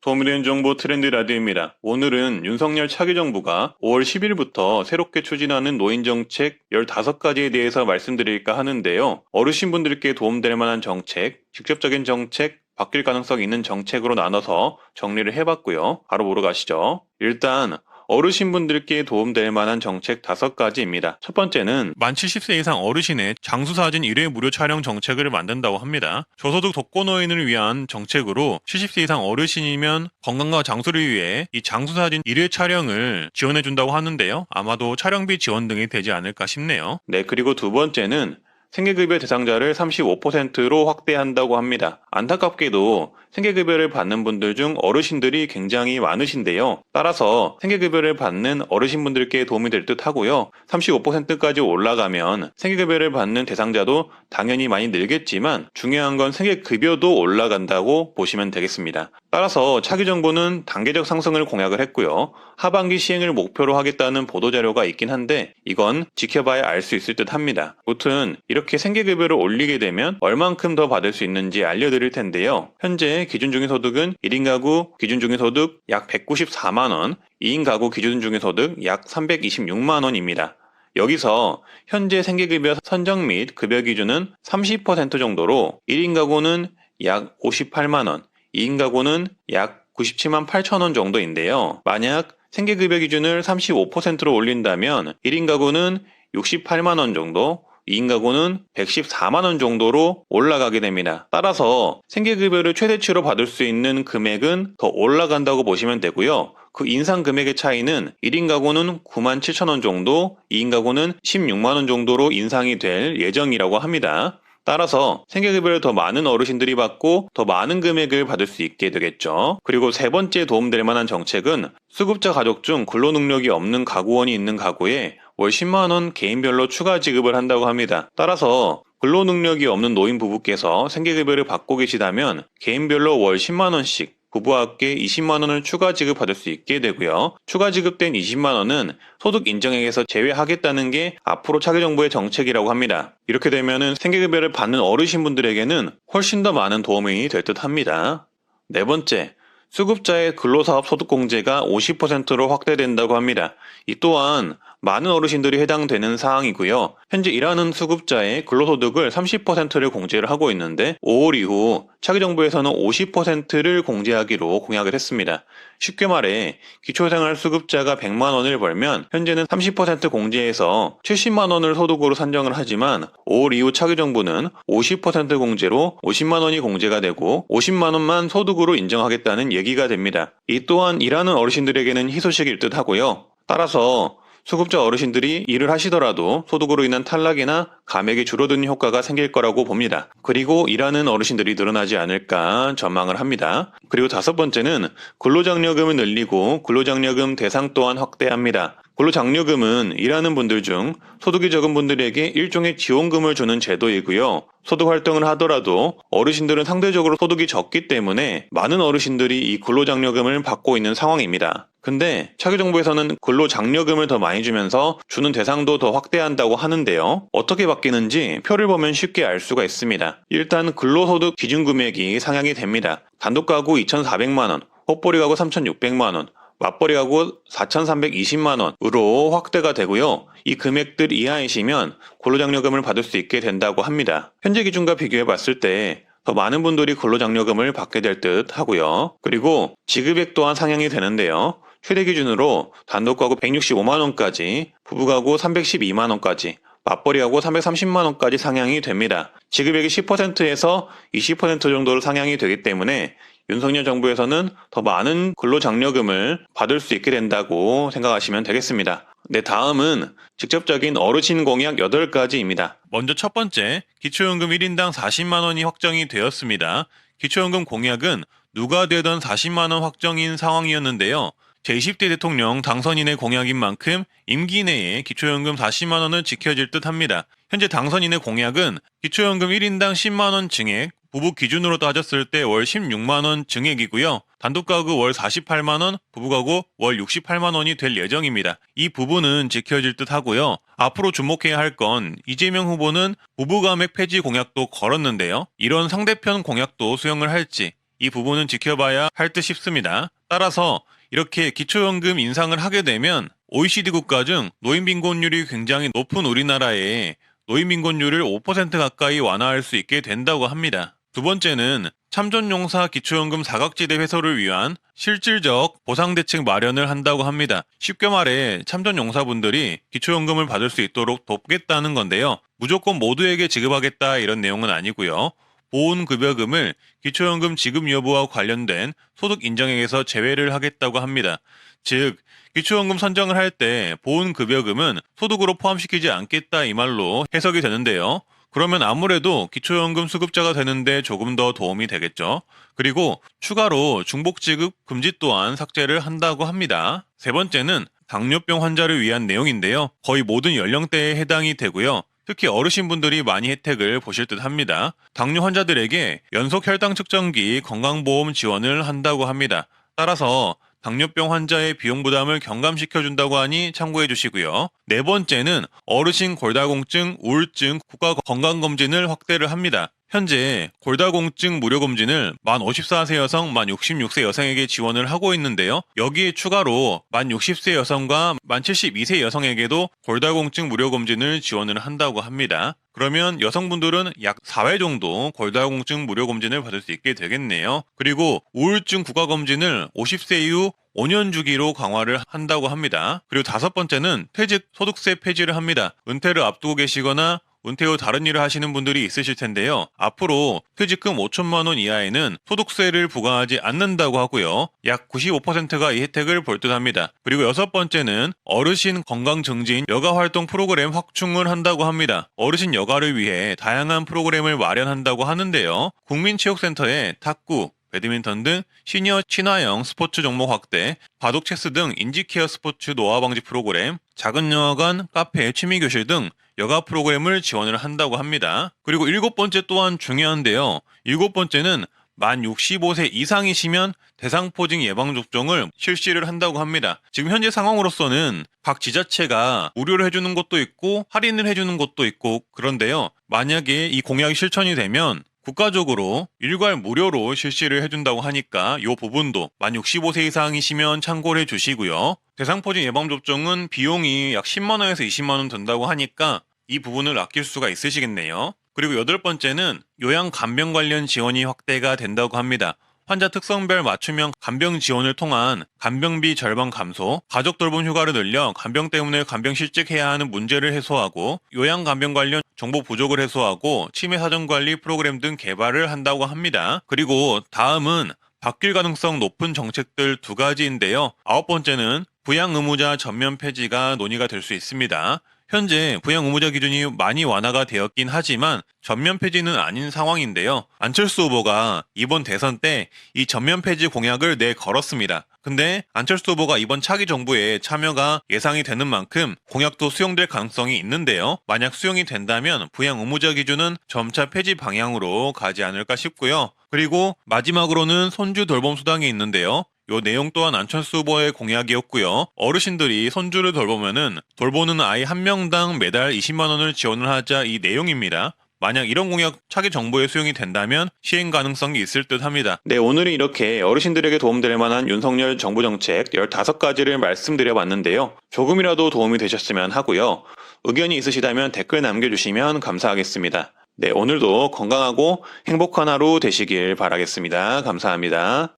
도움이 되는 정보 트렌드 라디오입니다. 오늘은 윤석열 차기 정부가 5월 10일부터 새롭게 추진하는 노인정책 15가지에 대해서 말씀드릴까 하는데요. 어르신분들께 도움될 만한 정책, 직접적인 정책, 바뀔 가능성이 있는 정책으로 나눠서 정리를 해봤고요. 바로 보러 가시죠. 일단 어르신분들께 도움될 만한 정책 5가지입니다. 첫 번째는 만 70세 이상 어르신의 장수사진 1회 무료 촬영 정책을 만든다고 합니다. 저소득 독거노인을 위한 정책으로 70세 이상 어르신이면 건강과 장수를 위해 이 장수사진 1회 촬영을 지원해준다고 하는데요. 아마도 촬영비 지원 등이 되지 않을까 싶네요. 네, 그리고 두 번째는 생계급여 대상자를 35%로 확대한다고 합니다. 안타깝게도 생계급여를 받는 분들 중 어르신들이 굉장히 많으신데요. 따라서 생계급여를 받는 어르신분들께 도움이 될 듯 하고요. 35%까지 올라가면 생계급여를 받는 대상자도 당연히 많이 늘겠지만 중요한 건 생계급여도 올라간다고 보시면 되겠습니다. 따라서 차기 정부는 단계적 상승을 공약을 했고요. 하반기 시행을 목표로 하겠다는 보도자료가 있긴 한데 이건 지켜봐야 알 수 있을 듯 합니다. 아무튼 이렇게 생계급여를 올리게 되면 얼만큼 더 받을 수 있는지 알려드릴 텐데요. 현재 기준중위소득은 1인 가구 기준중위소득 약 194만원, 2인 가구 기준중위소득 약 326만원입니다. 여기서 현재 생계급여 선정 및 급여 기준은 30% 정도로 1인 가구는 약 58만원, 2인 가구는 약 97만 8천원 정도인데요. 만약 생계급여 기준을 35%로 올린다면 1인 가구는 68만원 정도, 2인 가구는 114만원 정도로 올라가게 됩니다. 따라서 생계급여를 최대치로 받을 수 있는 금액은 더 올라간다고 보시면 되고요. 그 인상 금액의 차이는 1인 가구는 9만 7천원 정도, 2인 가구는 16만원 정도로 인상이 될 예정이라고 합니다. 따라서 생계급여를 더 많은 어르신들이 받고 더 많은 금액을 받을 수 있게 되겠죠. 그리고 세 번째 도움될 만한 정책은 수급자 가족 중 근로능력이 없는 가구원이 있는 가구에 월 10만원 개인별로 추가 지급을 한다고 합니다. 따라서 근로능력이 없는 노인 부부께서 생계급여를 받고 계시다면 개인별로 월 10만원씩 부부와 함께 20만원을 추가 지급받을 수 있게 되고요. 추가 지급된 20만원은 소득 인정액에서 제외하겠다는 게 앞으로 차기 정부의 정책이라고 합니다. 이렇게 되면은 생계급여를 받는 어르신분들에게는 훨씬 더 많은 도움이 될 듯 합니다. 네 번째, 수급자의 근로사업 소득공제가 50%로 확대된다고 합니다. 이 또한 많은 어르신들이 해당되는 사항이고요. 현재 일하는 수급자의 근로소득을 30%를 공제를 하고 있는데 5월 이후 차기 정부에서는 50%를 공제하기로 공약을 했습니다. 쉽게 말해 기초생활 수급자가 100만 원을 벌면 현재는 30% 공제해서 70만 원을 소득으로 산정을 하지만 5월 이후 차기 정부는 50% 공제로 50만 원이 공제가 되고 50만 원만 소득으로 인정하겠다는 얘기가 됩니다. 이 또한 일하는 어르신들에게는 희소식일 듯 하고요. 따라서 수급자 어르신들이 일을 하시더라도 소득으로 인한 탈락이나 감액이 줄어드는 효과가 생길 거라고 봅니다. 그리고 일하는 어르신들이 늘어나지 않을까 전망을 합니다. 그리고 다섯 번째는 근로장려금을 늘리고 근로장려금 대상 또한 확대합니다. 근로장려금은 일하는 분들 중 소득이 적은 분들에게 일종의 지원금을 주는 제도이고요. 소득 활동을 하더라도 어르신들은 상대적으로 소득이 적기 때문에 많은 어르신들이 이 근로장려금을 받고 있는 상황입니다. 근데 차기 정부에서는 근로장려금을 더 많이 주면서 주는 대상도 더 확대한다고 하는데요. 어떻게 바뀌는지 표를 보면 쉽게 알 수가 있습니다. 일단 근로소득 기준금액이 상향이 됩니다. 단독가구 2,400만원, 헛벌이 가구 3,600만원, 맞벌이 가구 4,320만원으로 확대가 되고요. 이 금액들 이하이시면 근로장려금을 받을 수 있게 된다고 합니다. 현재 기준과 비교해 봤을 때 더 많은 분들이 근로장려금을 받게 될 듯 하고요. 그리고 지급액 또한 상향이 되는데요. 최대 기준으로 단독가구 165만원까지, 부부가구 312만원까지, 맞벌이하고 330만원까지 상향이 됩니다. 지급액이 10%에서 20% 정도로 상향이 되기 때문에 윤석열 정부에서는 더 많은 근로장려금을 받을 수 있게 된다고 생각하시면 되겠습니다. 네, 다음은 직접적인 어르신 공약 8가지입니다. 먼저 첫 번째, 기초연금 1인당 40만원이 확정이 되었습니다. 기초연금 공약은 누가 되던 40만원 확정인 상황이었는데요. 제20대 대통령 당선인의 공약인 만큼 임기 내에 기초연금 40만원을 지켜질 듯 합니다. 현재 당선인의 공약은 기초연금 1인당 10만원 증액, 부부 기준으로 따졌을 때 월 16만원 증액이고요. 단독가구 월 48만원, 부부가구 월 68만원이 될 예정입니다. 이 부분은 지켜질 듯 하고요. 앞으로 주목해야 할 건 이재명 후보는 부부감액 폐지 공약도 걸었는데요. 이런 상대편 공약도 수용을 할지, 이 부분은 지켜봐야 할 듯 싶습니다. 따라서 이렇게 기초연금 인상을 하게 되면 OECD 국가 중 노인 빈곤율이 굉장히 높은 우리나라에 노인 빈곤율을 5% 가까이 완화할 수 있게 된다고 합니다. 두 번째는 참전용사 기초연금 사각지대 해소를 위한 실질적 보상대책 마련을 한다고 합니다. 쉽게 말해 참전용사분들이 기초연금을 받을 수 있도록 돕겠다는 건데요. 무조건 모두에게 지급하겠다 이런 내용은 아니고요. 보훈급여금을 기초연금 지급 여부와 관련된 소득 인정액에서 제외를 하겠다고 합니다. 즉, 기초연금 선정을 할 때 보훈급여금은 소득으로 포함시키지 않겠다 이 말로 해석이 되는데요. 그러면 아무래도 기초연금 수급자가 되는데 조금 더 도움이 되겠죠. 그리고 추가로 중복지급 금지 또한 삭제를 한다고 합니다. 세 번째는 당뇨병 환자를 위한 내용인데요. 거의 모든 연령대에 해당이 되고요. 특히 어르신분들이 많이 혜택을 보실 듯 합니다. 당뇨 환자들에게 연속 혈당 측정기 건강보험 지원을 한다고 합니다. 따라서 당뇨병 환자의 비용 부담을 경감시켜준다고 하니 참고해 주시고요. 네 번째는 어르신 골다공증, 우울증 국가 건강검진을 확대를 합니다. 현재 골다공증 무료검진을 만 54세 여성, 만 66세 여성에게 지원을 하고 있는데요. 여기에 추가로 만 60세 여성과 만 72세 여성에게도 골다공증 무료검진을 지원을 한다고 합니다. 그러면 여성분들은 약 4회 정도 골다공증 무료검진을 받을 수 있게 되겠네요. 그리고 우울증 국가검진을 50세 이후 5년 주기로 강화를 한다고 합니다. 그리고 다섯 번째는 퇴직 소득세 폐지를 합니다. 은퇴를 앞두고 계시거나 은퇴 후 다른 일을 하시는 분들이 있으실 텐데요. 앞으로 퇴직금 5천만 원 이하에는 소득세를 부과하지 않는다고 하고요. 약 95%가 이 혜택을 볼 듯합니다. 그리고 여섯 번째는 어르신 건강 증진 여가 활동 프로그램 확충을 한다고 합니다. 어르신 여가를 위해 다양한 프로그램을 마련한다고 하는데요. 국민체육센터에 탁구, 배드민턴 등 시니어 친화형 스포츠 종목 확대, 바둑 체스 등 인지케어 스포츠 노화 방지 프로그램, 작은 영화관, 카페, 취미교실 등 여가 프로그램을 지원을 한다고 합니다. 그리고 일곱 번째 또한 중요한데요. 일곱 번째는 만 65세 이상이시면 대상포진 예방접종을 실시를 한다고 합니다. 지금 현재 상황으로서는 각 지자체가 무료로 해주는 곳도 있고 할인을 해주는 곳도 있고 그런데요. 만약에 이 공약이 실천이 되면 국가적으로 일괄 무료로 실시를 해준다고 하니까 이 부분도 만 65세 이상이시면 참고를 해주시고요. 대상포진 예방접종은 비용이 약 10만원에서 20만원 든다고 하니까 이 부분을 아낄 수가 있으시겠네요. 그리고 여덟 번째는 요양 간병 관련 지원이 확대가 된다고 합니다. 환자 특성별 맞춤형 간병 지원을 통한 간병비 절반 감소, 가족 돌봄 휴가를 늘려 간병 때문에 간병 실직해야 하는 문제를 해소하고 요양 간병 관련 정보 부족을 해소하고 치매 사전 관리 프로그램 등 개발을 한다고 합니다. 그리고 다음은 바뀔 가능성 높은 정책들 두 가지인데요. 아홉 번째는 부양 의무자 전면 폐지가 논의가 될 수 있습니다. 현재 부양 의무자 기준이 많이 완화가 되었긴 하지만 전면 폐지는 아닌 상황인데요. 안철수 후보가 이번 대선 때 이 전면 폐지 공약을 내걸었습니다. 근데 안철수 후보가 이번 차기 정부에 참여가 예상이 되는 만큼 공약도 수용될 가능성이 있는데요. 만약 수용이 된다면 부양 의무자 기준은 점차 폐지 방향으로 가지 않을까 싶고요. 그리고 마지막으로는 손주 돌봄 수당이 있는데요. 요 내용 또한 안철수 후보의 공약이었고요. 어르신들이 손주를 돌보면은 돌보는 아이 한 명당 매달 20만 원을 지원을 하자 이 내용입니다. 만약 이런 공약 차기 정부에 수용이 된다면 시행 가능성이 있을 듯 합니다. 네, 오늘은 이렇게 어르신들에게 도움될 만한 윤석열 정부 정책 15가지를 말씀드려봤는데요. 조금이라도 도움이 되셨으면 하고요. 의견이 있으시다면 댓글 남겨주시면 감사하겠습니다. 네, 오늘도 건강하고 행복한 하루 되시길 바라겠습니다. 감사합니다.